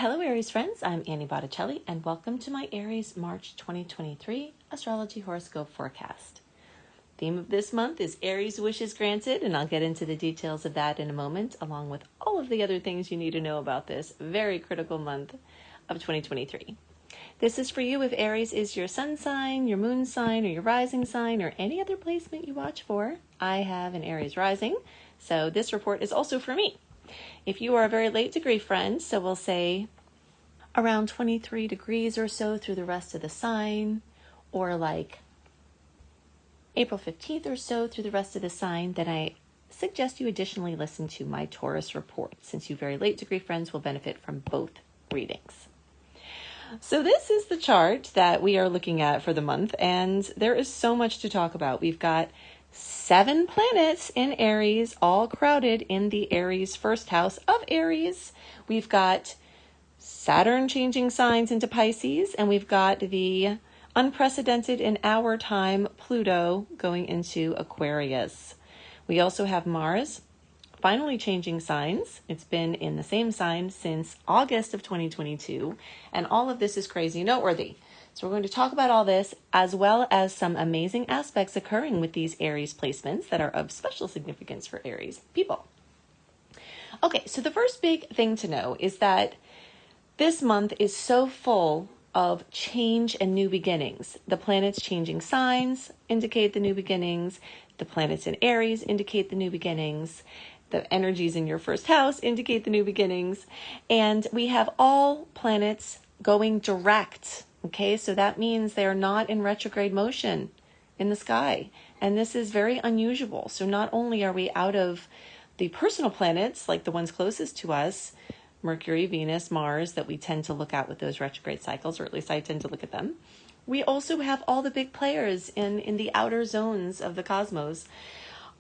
Hello Aries friends, I'm Annie Botticelli and welcome to my Aries March 2023 Astrology Horoscope Forecast. Theme of this month is Aries Wishes Granted, and I'll get into the details of that in a moment, along with all of the other things you need to know about this very critical month of 2023. This is for you if Aries is your sun sign, your moon sign, or your rising sign, or any other placement you watch for. I have an Aries rising, so this report is also for me. If you are a very late degree friend, so we'll say around 23 degrees or so through the rest of the sign, or like April 15th or so through the rest of the sign, then I suggest you additionally listen to my Taurus report, since you very late degree friends will benefit from both readings. So this is the chart that we are looking at for the month, and there is so much to talk about. We've got 7 planets in Aries, all crowded in the Aries first house of Aries. We've got Saturn changing signs into Pisces, and we've got the unprecedented in our time Pluto going into Aquarius. We also have Mars finally changing signs. It's been in the same sign since August of 2022, and all of this is crazy noteworthy. So we're going to talk about all this, as well as some amazing aspects occurring with these Aries placements that are of special significance for Aries people. Okay, so the first big thing to know is that this month is so full of change and new beginnings. The planets changing signs indicate the new beginnings. The planets in Aries indicate the new beginnings. The energies in your first house indicate the new beginnings. And we have all planets going direct. Okay, so that means they are not in retrograde motion in the sky. And this is very unusual. So not only are we out of the personal planets, like the ones closest to us, Mercury, Venus, Mars, that we tend to look at with those retrograde cycles, or at least I tend to look at them. We also have all the big players in the outer zones of the cosmos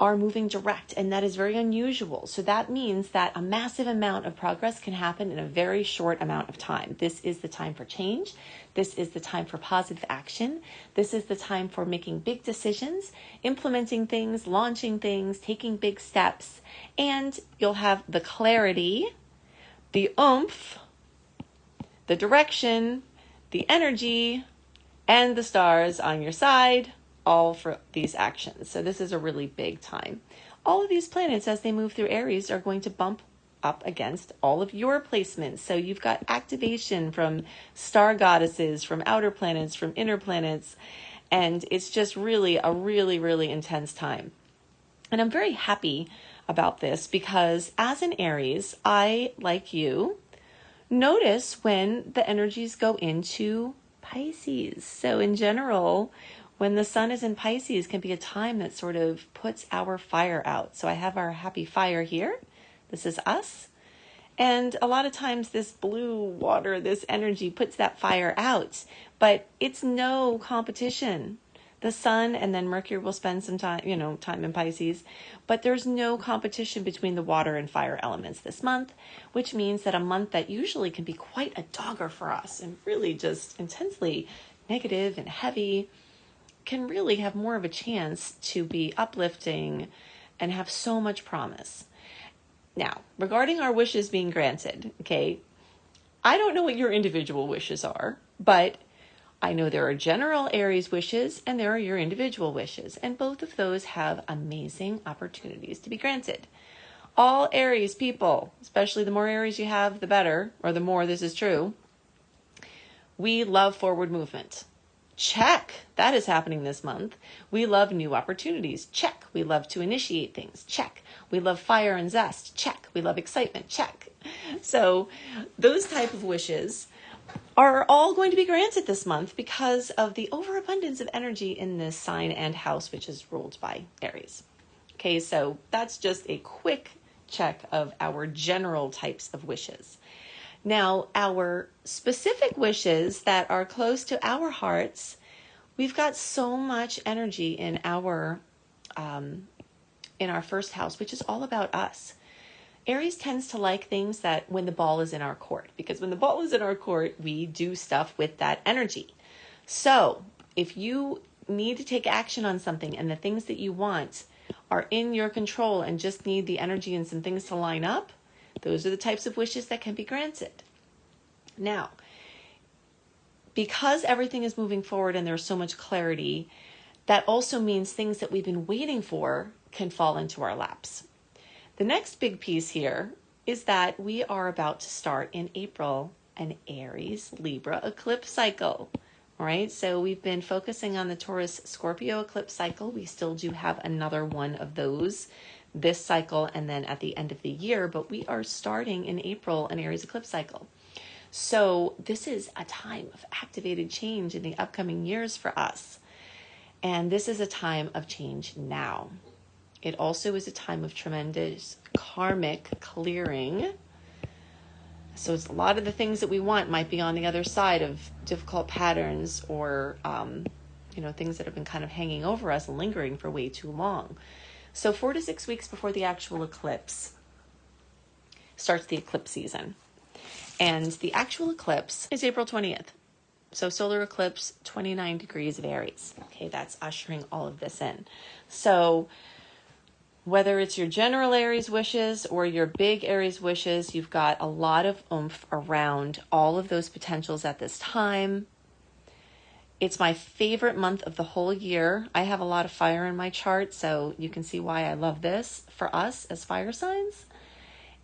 are moving direct, and that is very unusual. So that means that a massive amount of progress can happen in a very short amount of time. This is the time for change. This is the time for positive action. This is the time for making big decisions, implementing things, launching things, taking big steps, and you'll have the clarity, the oomph, the direction, the energy, and the stars on your side, all for these actions. So this is a really big time. All of these planets, as they move through Aries, are going to bump up against all of your placements. So you've got activation from star goddesses, from outer planets, from inner planets, and it's just really a really intense time. And I'm very happy about this because as an Aries, I, like you, notice when the energies go into Pisces. So in general, when the sun is in Pisces can be a time that sort of puts our fire out. So I have our happy fire here. This is us. And a lot of times this blue water, this energy puts that fire out, but it's no competition. The sun and then Mercury will spend some time, time in Pisces, but there's no competition between the water and fire elements this month, which means that a month that usually can be quite a dogger for us and really just intensely negative and heavy can really have more of a chance to be uplifting and have so much promise. Now, regarding our wishes being granted, okay, I don't know what your individual wishes are, but I know there are general Aries wishes and there are your individual wishes, and both of those have amazing opportunities to be granted. All Aries people, especially the more Aries you have, the better, or the more this is true. We love forward movement. Check. That is happening this month. We love new opportunities. Check. We love to initiate things. Check. We love fire and zest. Check. We love excitement. Check. So those type of wishes are all going to be granted this month because of the overabundance of energy in this sign and house, which is ruled by Aries. Okay, so that's just a quick check of our general types of wishes. Now, our specific wishes that are close to our hearts, we've got so much energy in our first house, which is all about us. Aries tends to like things that when the ball is in our court, because when the ball is in our court, we do stuff with that energy. So if you need to take action on something and the things that you want are in your control and just need the energy and some things to line up, those are the types of wishes that can be granted. Now, because everything is moving forward and there's so much clarity, that also means things that we've been waiting for can fall into our laps. The next big piece here is that we are about to start in April an Aries Libra eclipse cycle. All right, so we've been focusing on the Taurus Scorpio eclipse cycle. We still do have another one of those this cycle and then at the end of the year, but we are starting in April an Aries eclipse cycle. So this is a time of activated change in the upcoming years for us. And this is a time of change now. It also is a time of tremendous karmic clearing. So it's a lot of the things that we want might be on the other side of difficult patterns or, things that have been kind of hanging over us and lingering for way too long. So 4 to 6 weeks before the actual eclipse starts the eclipse season. And the actual eclipse is April 20th. So solar eclipse, 29 degrees of Aries. Okay, that's ushering all of this in. So whether it's your general Aries wishes or your big Aries wishes, you've got a lot of oomph around all of those potentials at this time. It's my favorite month of the whole year. I have a lot of fire in my chart, so you can see why I love this for us as fire signs.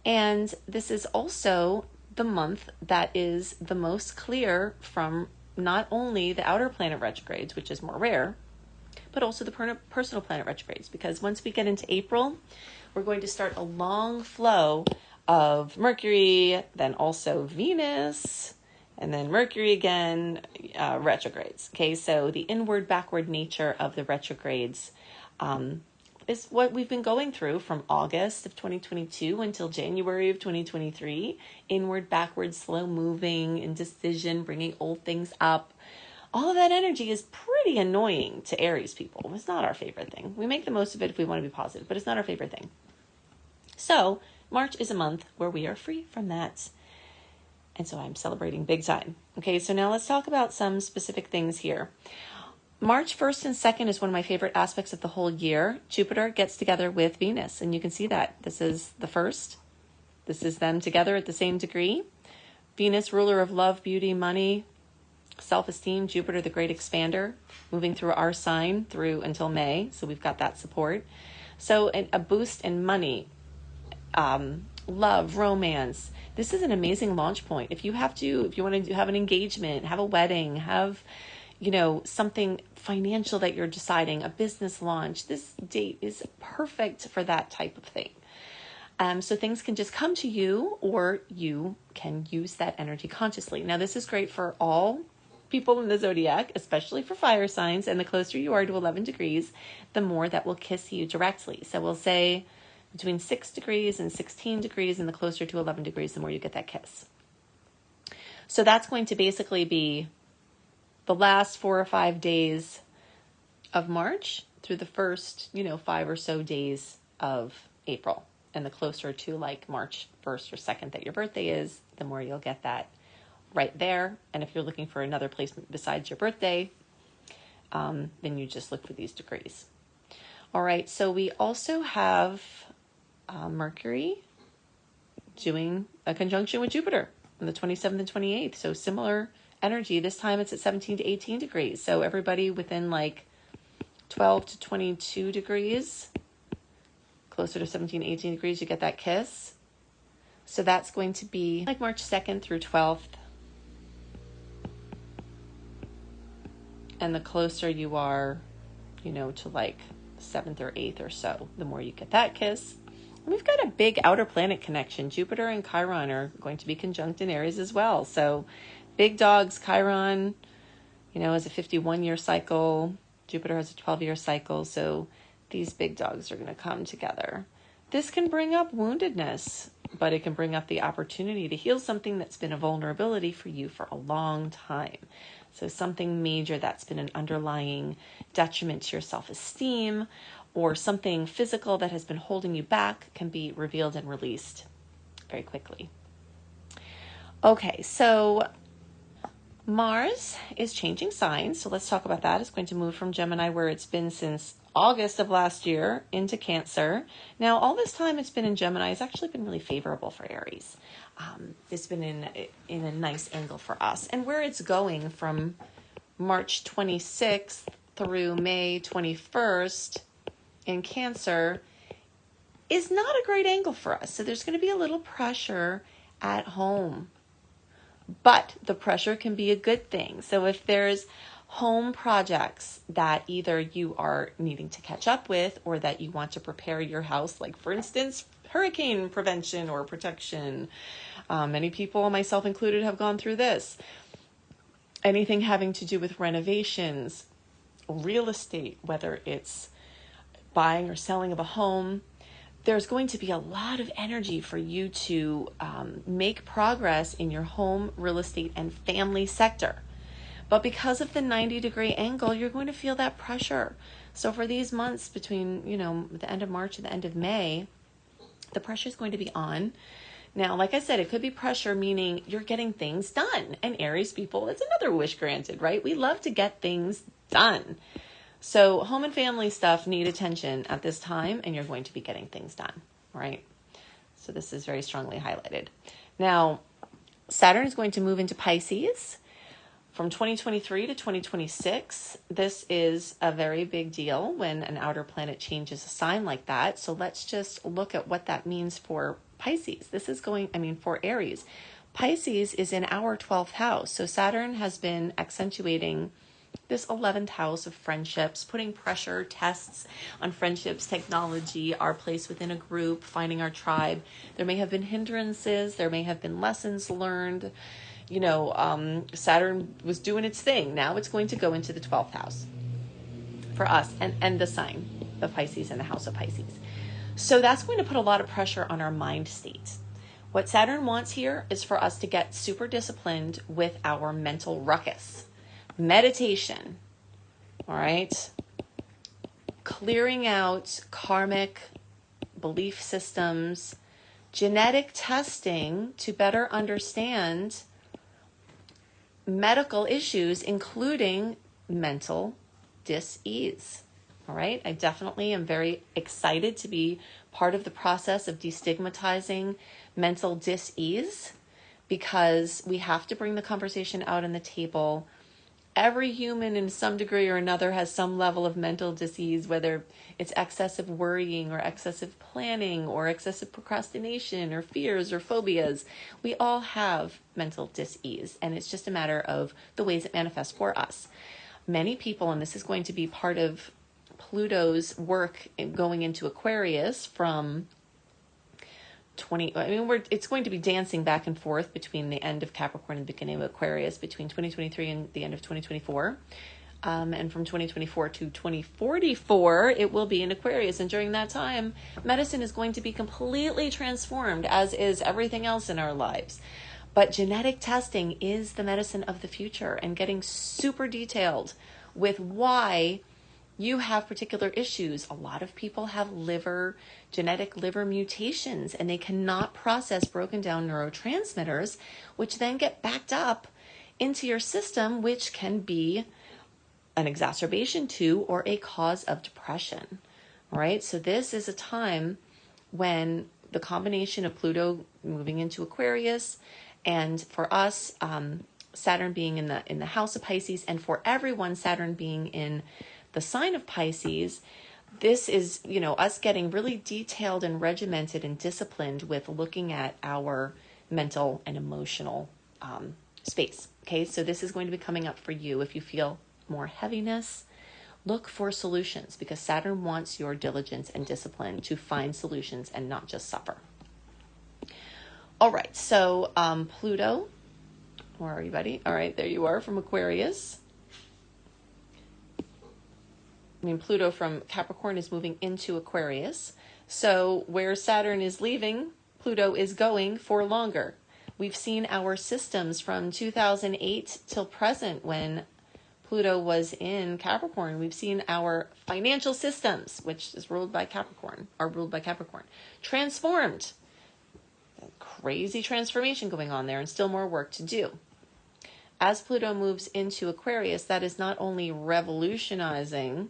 And this is also the month that is the most clear from not only the outer planet retrogrades, which is more rare, but also the personal planet retrogrades. Because once we get into April, we're going to start a long flow of Mercury, then also Venus, and then Mercury again, retrogrades. Okay, so the inward, backward nature of the retrogrades is what we've been going through from August of 2022 until January of 2023. Inward, backward, slow moving, indecision, bringing old things up. All of that energy is pretty annoying to Aries people. It's not our favorite thing. We make the most of it if we want to be positive, but it's not our favorite thing. So March is a month where we are free from that. And so I'm celebrating big time. Okay, so now let's talk about some specific things here. March 1st and 2nd is one of my favorite aspects of the whole year. Jupiter gets together with Venus, and you can see that. This is the first. This is them together at the same degree. Venus, ruler of love, beauty, money, self-esteem. Jupiter, the great expander, moving through our sign through until May. So we've got that support. So a boost in money, love, romance. This is an amazing launch point. If you want to have an engagement, have a wedding, have something financial that you're deciding, a business launch, this date is perfect for that type of thing. So things can just come to you, or you can use that energy consciously. Now, this is great for all people in the zodiac, especially for fire signs. And the closer you are to 11 degrees, the more that will kiss you directly. So we'll say between 6 degrees and 16 degrees, and the closer to 11 degrees, the more you get that kiss. So that's going to basically be the last 4 or 5 days of March through the first, 5 or so days of April. And the closer to like March 1st or 2nd that your birthday is, the more you'll get that right there. And if you're looking for another place besides your birthday, then you just look for these degrees. All right, so we also have Mercury doing a conjunction with Jupiter on the 27th and 28th. So similar energy. This time it's at 17 to 18 degrees. So everybody within like 12 to 22 degrees, closer to 17, 18 degrees, you get that kiss. So that's going to be like March 2nd through 12th. And the closer you are, to like 7th or 8th or so, the more you get that kiss. And we've got a big outer planet connection. Jupiter and Chiron are going to be conjunct in Aries as well. So big dogs, Chiron, has a 51-year cycle. Jupiter has a 12-year cycle. So these big dogs are going to come together. This can bring up woundedness, but it can bring up the opportunity to heal something that's been a vulnerability for you for a long time. So something major that's been an underlying detriment to your self-esteem, or something physical that has been holding you back can be revealed and released very quickly. Okay, so Mars is changing signs, so let's talk about that. It's going to move from Gemini, where it's been since August of last year, into Cancer. Now, all this time it's been in Gemini, it's actually been really favorable for Aries. It's been in a nice angle for us. And where it's going from March 26th through May 21st in Cancer is not a great angle for us. So there's going to be a little pressure at home. But the pressure can be a good thing. So if there's home projects that either you are needing to catch up with or that you want to prepare your house, like for instance, hurricane prevention or protection. Many people, myself included, have gone through this. Anything having to do with renovations, real estate, whether it's buying or selling of a home, there's going to be a lot of energy for you to make progress in your home, real estate, and family sector. But because of the 90-degree angle, you're going to feel that pressure. So for these months between, the end of March and the end of May, the pressure is going to be on. Now, like I said, it could be pressure, meaning you're getting things done. And Aries people, it's another wish granted, right? We love to get things done. So home and family stuff need attention at this time, and you're going to be getting things done, right? So this is very strongly highlighted. Now, Saturn is going to move into Pisces from 2023 to 2026. This is a very big deal when an outer planet changes a sign like that. So let's just look at what that means for Pisces. For Aries. Pisces is in our 12th house. So Saturn has been accentuating this 11th house of friendships, putting pressure, tests on friendships, technology, our place within a group, finding our tribe. There may have been hindrances. There may have been lessons learned. Saturn was doing its thing. Now it's going to go into the 12th house for us and the sign of Pisces and the house of Pisces. So that's going to put a lot of pressure on our mind state. What Saturn wants here is for us to get super disciplined with our mental ruckus. Meditation, all right? Clearing out karmic belief systems, genetic testing to better understand medical issues, including mental dis-ease. All right. I definitely am very excited to be part of the process of destigmatizing mental dis-ease, because we have to bring the conversation out on the table. Every human in some degree or another has some level of mental dis-ease, whether it's excessive worrying or excessive planning or excessive procrastination or fears or phobias. We all have mental dis-ease, and it's just a matter of the ways it manifests for us. Many people, and this is going to be part of Pluto's work going into Aquarius from it's going to be dancing back and forth between the end of Capricorn and the beginning of Aquarius, between 2023 and the end of 2024. And from 2024 to 2044, it will be in Aquarius. And during that time, medicine is going to be completely transformed, as is everything else in our lives. But genetic testing is the medicine of the future, and getting super detailed with why you have particular issues. A lot of people have genetic liver mutations, and they cannot process broken down neurotransmitters, which then get backed up into your system, which can be an exacerbation to or a cause of depression. All right. So this is a time when the combination of Pluto moving into Aquarius, and for us, Saturn being in the house of Pisces, and for everyone, Saturn being in the sign of Pisces, this is, us getting really detailed and regimented and disciplined with looking at our mental and emotional space. Okay, so this is going to be coming up for you. If you feel more heaviness, look for solutions, because Saturn wants your diligence and discipline to find solutions and not just suffer. All right, so Pluto, where are you, buddy? All right, there you are from Aquarius. Pluto from Capricorn is moving into Aquarius. So where Saturn is leaving, Pluto is going for longer. We've seen our systems from 2008 till present, when Pluto was in Capricorn. We've seen our financial systems, which is ruled by Capricorn, transformed. Crazy transformation going on there, and still more work to do. as Pluto moves into Aquarius, that is not only revolutionizing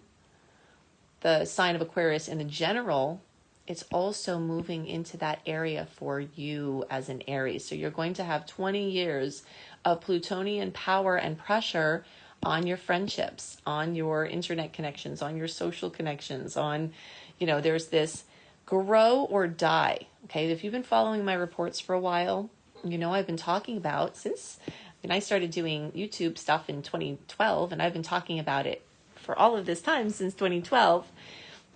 the sign of Aquarius in the general, it's also moving into that area for you as an Aries. So you're going to have 20 years of Plutonian power and pressure on your friendships, on your internet connections, on your social connections, on, there's this grow or die. Okay. If you've been following my reports for a while, I've been talking about since when I started doing YouTube stuff in 2012, and I've been talking about it for all of this time since 2012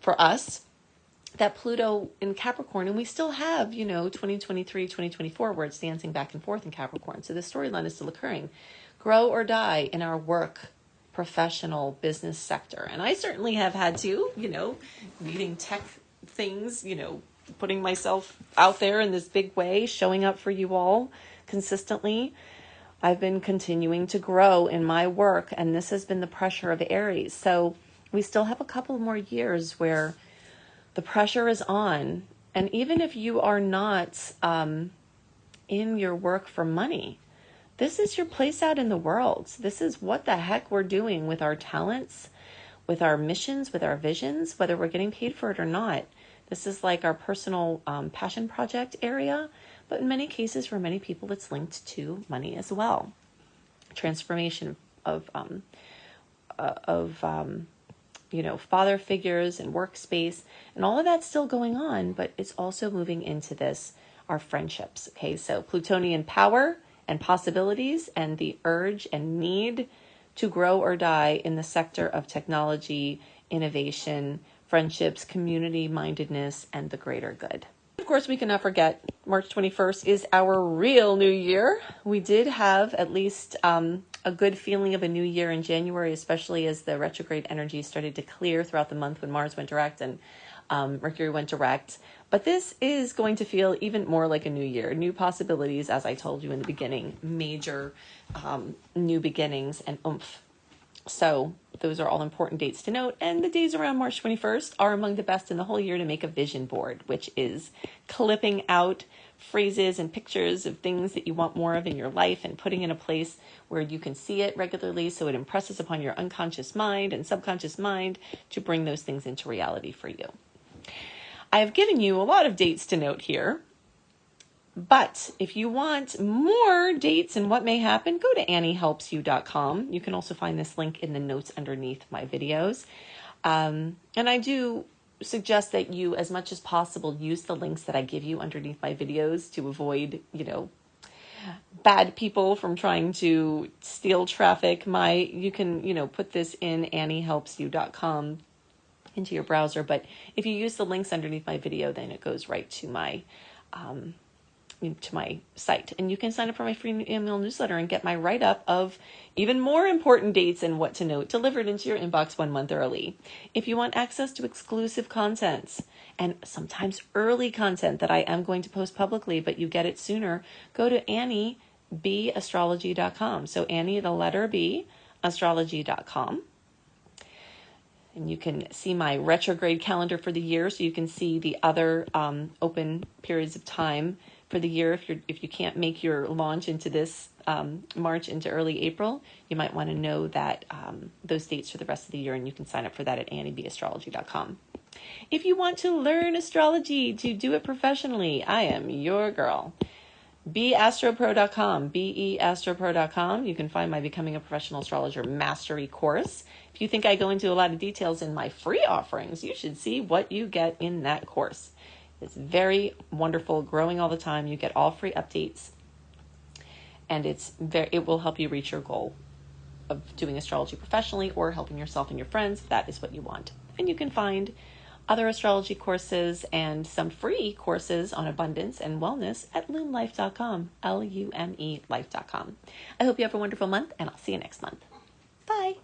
for us, that Pluto in Capricorn, and we still have, 2023, 2024, where it's dancing back and forth in Capricorn. So the storyline is still occurring. Grow or die in our work, professional, business sector. And I certainly have had to, reading tech things, putting myself out there in this big way, showing up for you all consistently. I've been continuing to grow in my work, and this has been the pressure of Aries. So we still have a couple more years where the pressure is on. And even if you are not in your work for money, this is your place out in the world. This is what the heck we're doing with our talents, with our missions, with our visions, whether we're getting paid for it or not. This is like our personal passion project area. But in many cases, for many people, it's linked to money as well. Transformation of father figures and workspace, and all of that's still going on, but it's also moving into this, our friendships. Okay, so Plutonian power and possibilities and the urge and need to grow or die in the sector of technology, innovation, friendships, community mindedness, and the greater good. Of course, we cannot forget March 21st is our real new year. We did have at least a good feeling of a new year in January, especially as the retrograde energy started to clear throughout the month when Mars went direct and Mercury went direct. But this is going to feel even more like a new year. New possibilities, as I told you in the beginning, major new beginnings and oomph. So those are all important dates to note. And the days around March 21st are among the best in the whole year to make a vision board, which is clipping out phrases and pictures of things that you want more of in your life and putting in a place where you can see it regularly so it impresses upon your unconscious mind and subconscious mind to bring those things into reality for you. I have given you a lot of dates to note here, but if you want more dates and what may happen, go to anniehelpsyou.com. You can also find this link in the notes underneath my videos. And I do suggest that you, as much as possible, use the links that I give you underneath my videos to avoid, bad people from trying to steal traffic. You can, put this in anniehelpsyou.com into your browser. But if you use the links underneath my video, then it goes right to my site, and you can sign up for my free email newsletter and get my write-up of even more important dates and what to note delivered into your inbox 1 month early. If you want access to exclusive content and sometimes early content that I am going to post publicly, but you get it sooner, go to AnnieBAstrology.com. So Annie, the letter B, astrology.com. And you can see my retrograde calendar for the year, so you can see the other open periods of time for the year. If you can't make your launch into this March into early April, you might want to know that those dates for the rest of the year, and you can sign up for that at AnnieBAstrology.com. If you want to learn astrology to do it professionally, I am your girl. BeAstroPro.com, BeAstroPro.com. You can find my Becoming a Professional Astrologer Mastery Course. If you think I go into a lot of details in my free offerings, you should see what you get in that course. It's very wonderful, growing all the time. You get all free updates, and it will help you reach your goal of doing astrology professionally or helping yourself and your friends if that is what you want. And you can find other astrology courses and some free courses on abundance and wellness at lumelife.com, Lume life.com. I hope you have a wonderful month, and I'll see you next month. Bye.